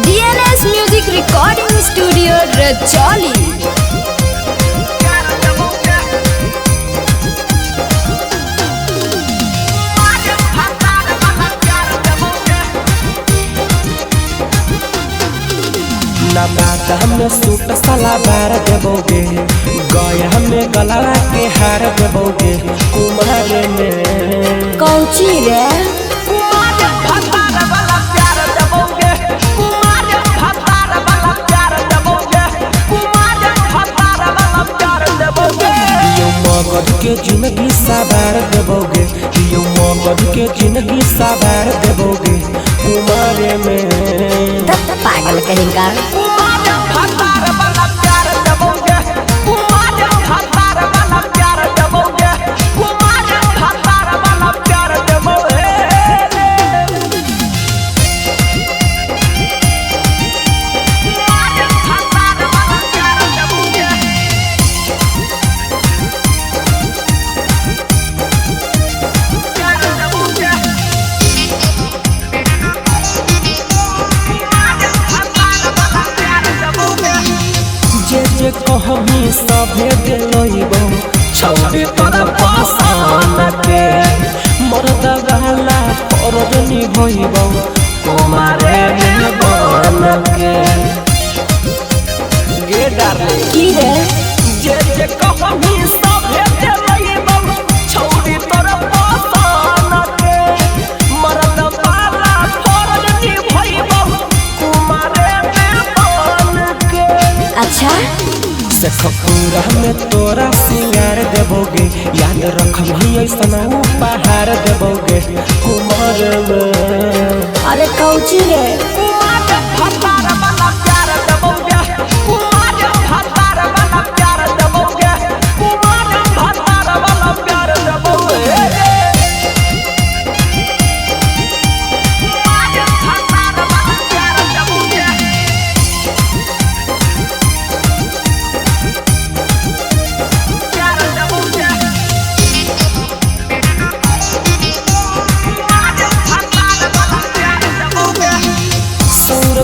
DNS Music Recording Studio Rajoli। ना बात हमें सूट सलवार देबोगे, गया हमें गला के हार देबोगे। कुमार में कौची रे मगध के जिंदगी सवार देबोगे, मगध के जिंदगी सवार देबोगे। कुमार में पागल कहेगा। जे कहमी सभे दिलइबो, छौरी तोरा पासान के मर्द गाला फरज निभइबो। कुमारे में बन के गे डार्लिंग की रे जे कहमी सभे दिलइबो, छौरी तोरा पासान के मर्द गाला फरज निभइबो। कुमारे में बन के अच्छा पूरा में तोरा सिंगार देबोगे, याद रखबही ऐसा उपहार देबोगे। कुमार में अरे कौची रे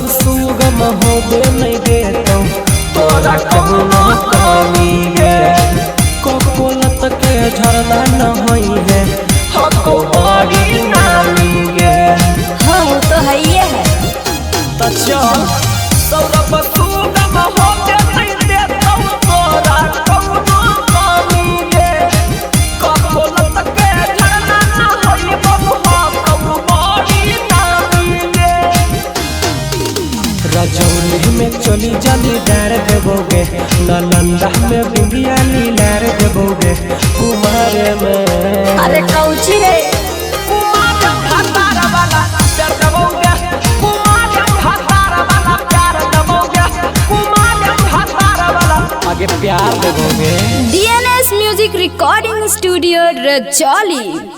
सुगम होबे नहीं देतो तोरा कहूना कमी गे। कोकोलत के झरना न होई है, हको बड़ी नामी गे। हाँ वो तो है ये है। त चल सौरभ सुगम होबे नहीं देतो तोरा कहूना कमी गे। कोकोलत के झरना न होई बबू, हको बड़ी नामी गे। रजौली में चली जालीदार देबोगे, नालंदा में बिंदिया लीलार देबोगे। कुमार में अरे कौची रे आगे प्यार देबोगे। DNS Music Recording Studio Rajoli।